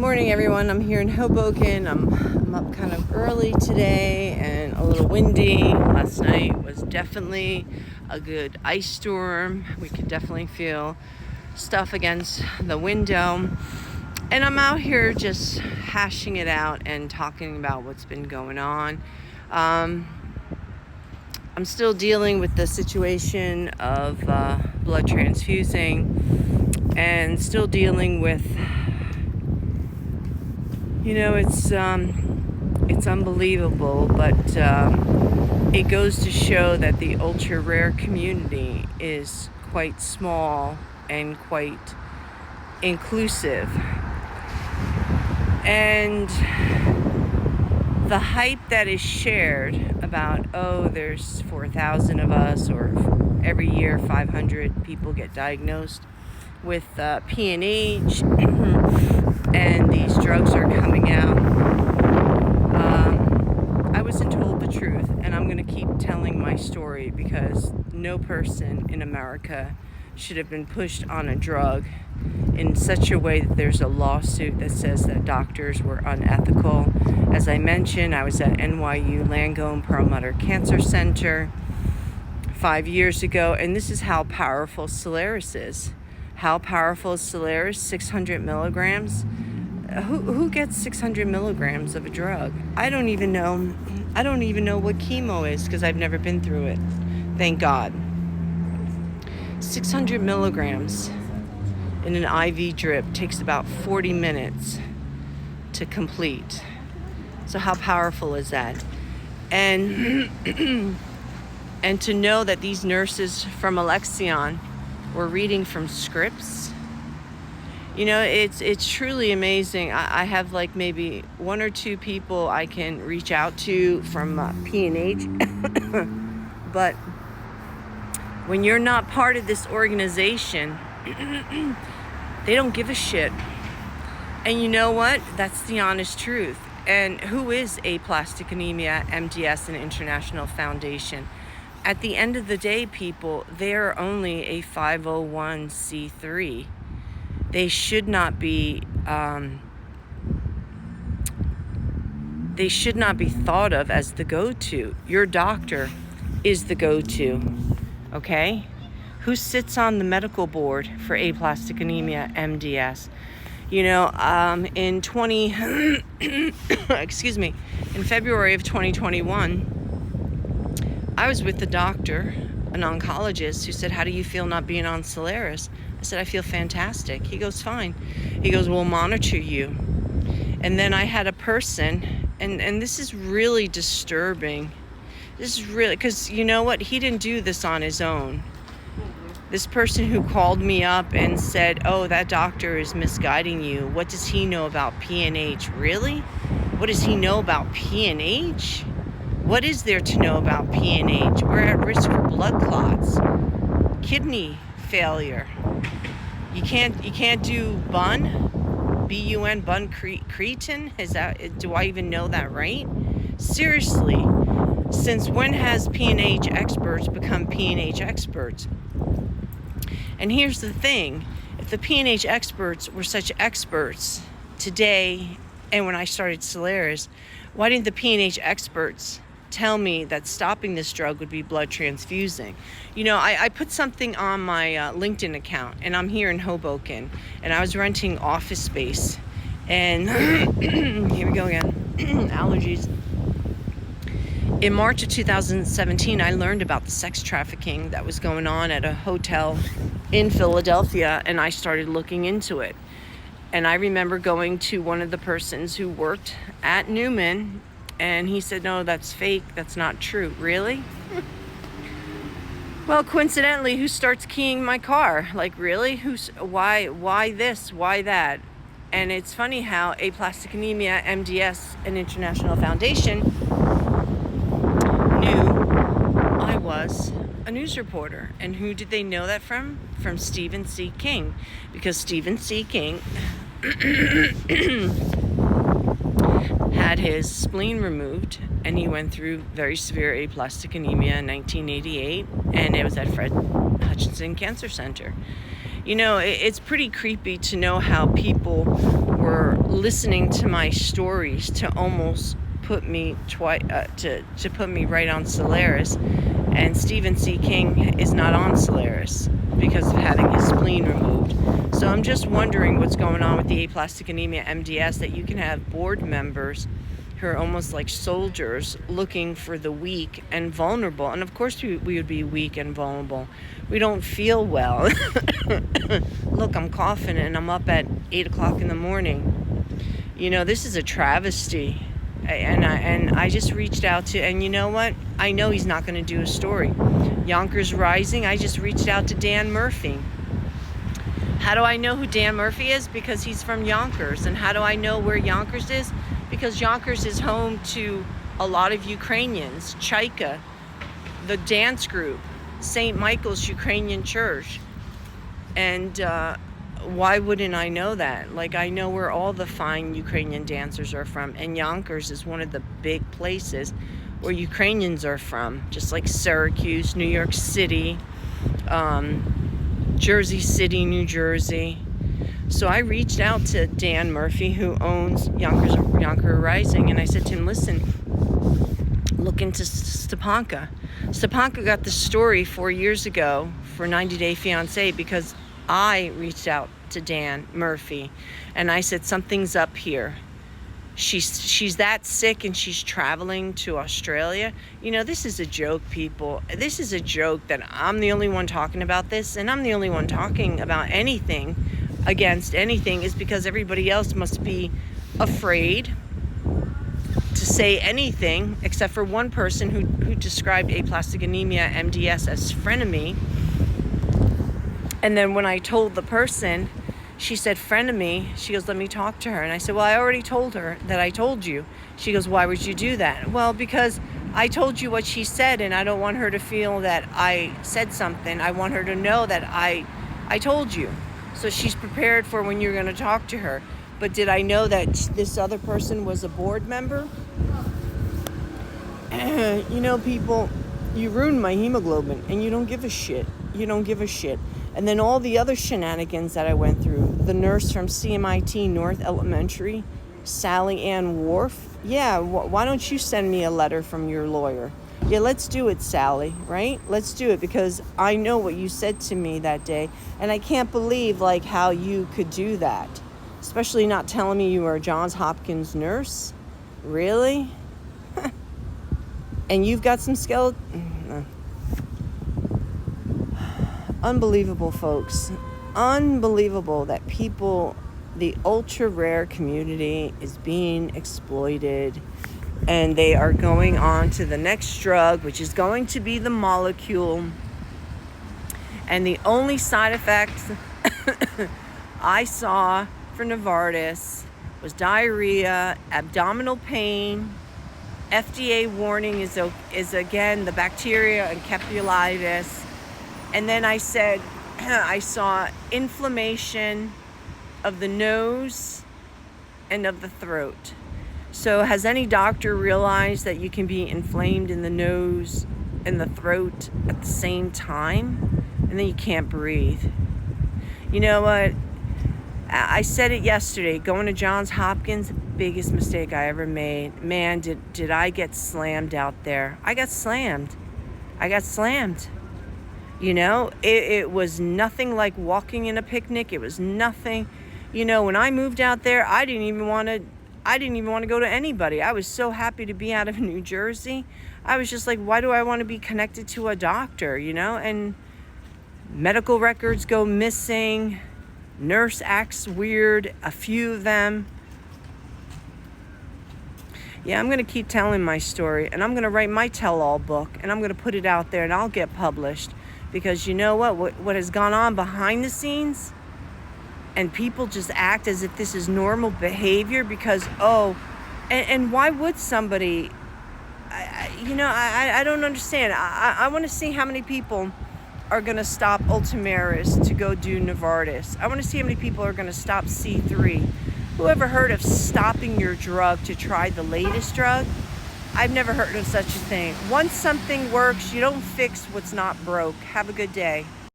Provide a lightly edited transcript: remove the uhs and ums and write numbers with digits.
Morning, everyone. I'm here in Hoboken. I'm up kind of early today and a little windy. Last night was definitely a good ice storm. We could definitely feel stuff against the window. And I'm out here just hashing it out and talking about what's been going on. I'm still dealing with the situation of blood transfusing and still dealing with, it's unbelievable, but it goes to show that the ultra rare community is quite small and quite inclusive. And the hype that is shared about, there's 4,000 of us, or every year 500 people get diagnosed with PNH, and these drugs are coming out. I wasn't told the truth, and I'm going to keep telling my story because no person in America should have been pushed on a drug in such a way that there's a lawsuit that says that doctors were unethical. As I mentioned, I was at NYU Langone Perlmutter Cancer Center 5 years ago, and this is how powerful Solaris is. How powerful is Solaris? 600 milligrams. Who gets 600 milligrams of a drug? I don't even know what chemo is because I've never been through it. Thank God. 600 milligrams in an IV drip takes about 40 minutes to complete. So how powerful is that? And and to know that these nurses from Alexion were reading from scripts, it's truly amazing. I have like maybe one or two people I can reach out to from PNH, but when you're not part of this organization, they don't give a shit. And you know what? That's the honest truth. And who is Aplastic Anemia, MDS, and International Foundation? At the end of the day, people, they're only a 501c3. They should not be thought of as the go-to. Your doctor is the go-to, okay? Who sits on the medical board for aplastic anemia, MDS? In February of 2021, I was with the doctor, an oncologist, who said, "How do you feel not being on Solaris?" I said, "I feel fantastic." He goes, "Fine." He goes, "We'll monitor you." And then I had a person, and this is really disturbing. This is really, because you know what? He didn't do this on his own. This person who called me up and said, "Oh, that doctor is misguiding you. What does he know about PNH?" Really? What does he know about PNH? What is there to know about PNH? We're at risk for blood clots, kidney failure. You can't do BUN, B-U-N, bun cretin. Do I even know that right? Seriously, since when has PNH experts become PNH experts? And here's the thing: if the PNH experts were such experts today, and when I started Solaris, why didn't the PNH experts tell me that stopping this drug would be blood transfusing? I put something on my LinkedIn account, and I'm here in Hoboken, and I was renting office space, and here we go again, allergies. In March of 2017, I learned about the sex trafficking that was going on at a hotel in Philadelphia, and I started looking into it. And I remember going to one of the persons who worked at Newman, and he said, "No, that's fake. That's not true." Really? Well, coincidentally, who starts keying my car? Like, really? Why this? Why that? And it's funny how Aplastic Anemia, MDS, and International Foundation knew I was a news reporter. And who did they know that from? From Stephen C. King. Because Stephen C. King had his spleen removed, and he went through very severe aplastic anemia in 1988, and it was at Hudson Cancer Center. It's pretty creepy to know how people were listening to my stories to almost put me to put me right on Solaris, and Stephen C. King is not on Solaris because of having his spleen removed. So I'm just wondering what's going on with the aplastic anemia MDS, that you can have board members who are almost like soldiers looking for the weak and vulnerable. And of course we would be weak and vulnerable. We don't feel well. Look, I'm coughing and I'm up at 8 o'clock in the morning. This is a travesty. And I just reached out to, and you know what? I know he's not going to do a story. Yonkers Rising, I just reached out to Dan Murphy. How do I know who Dan Murphy is? Because he's from Yonkers. And how do I know where Yonkers is? Because Yonkers is home to a lot of Ukrainians. Chaika, the dance group, St. Michael's Ukrainian Church. And why wouldn't I know that? Like, I know where all the fine Ukrainian dancers are from. And Yonkers is one of the big places where Ukrainians are from. Just like Syracuse, New York City, Jersey City, New Jersey. So I reached out to Dan Murphy, who owns Yonkers Rising, and I said to him, listen, look into Stepanka. Stepanka got the story 4 years ago for 90 Day Fiancé because I reached out to Dan Murphy, and I said, something's up here. She's that sick and she's traveling to Australia. This is a joke, people. This is a joke that I'm the only one talking about this, and I'm the only one talking about anything against anything, is because everybody else must be afraid to say anything, except for one person who described aplastic anemia MDS as frenemy. And then when I told the person, she said frenemy, she goes, let me talk to her. And I said, well, I already told her that I told you. She goes, why would you do that? Well, because I told you what she said, and I don't want her to feel that I said something. I want her to know that I told you. So she's prepared for when you're going to talk to her. But did I know that this other person was a board member? People, you ruined my hemoglobin, and you don't give a shit. You don't give a shit. And then all the other shenanigans that I went through. The nurse from CMIT North Elementary, Sally Ann Wharf. Yeah, why don't you send me a letter from your lawyer? Yeah, let's do it, Sally, right? Let's do it, because I know what you said to me that day, and I can't believe, how you could do that. Especially not telling me you were a Johns Hopkins nurse. Really? And you've got some skeleton... Unbelievable, folks. Unbelievable that people, the ultra rare community, is being exploited, and they are going on to the next drug, which is going to be the molecule. And the only side effects I saw for Novartis was diarrhea, abdominal pain. FDA warning is again the bacteria and encephalitis. And then I said, I saw inflammation of the nose and of the throat. So has any doctor realized that you can be inflamed in the nose and the throat at the same time? And then you can't breathe. You know what? I said it yesterday. Going to Johns Hopkins, biggest mistake I ever made. Man, did I get slammed out there. I got slammed. It was nothing like walking in a picnic. It was nothing. When I moved out there, I didn't even want to go to anybody. I was so happy to be out of New Jersey. I was just like, why do I want to be connected to a doctor, And medical records go missing. Nurse acts weird, a few of them. Yeah, I'm going to keep telling my story, and I'm going to write my tell-all book, and I'm going to put it out there, and I'll get published. Because you know what has gone on behind the scenes, and people just act as if this is normal behavior because, and why would somebody, I don't understand. I want to see how many people are going to stop Ultomiris to go do Novartis. I want to see how many people are going to stop C3. Who ever heard of stopping your drug to try the latest drug? I've never heard of such a thing. Once something works, you don't fix what's not broke. Have a good day.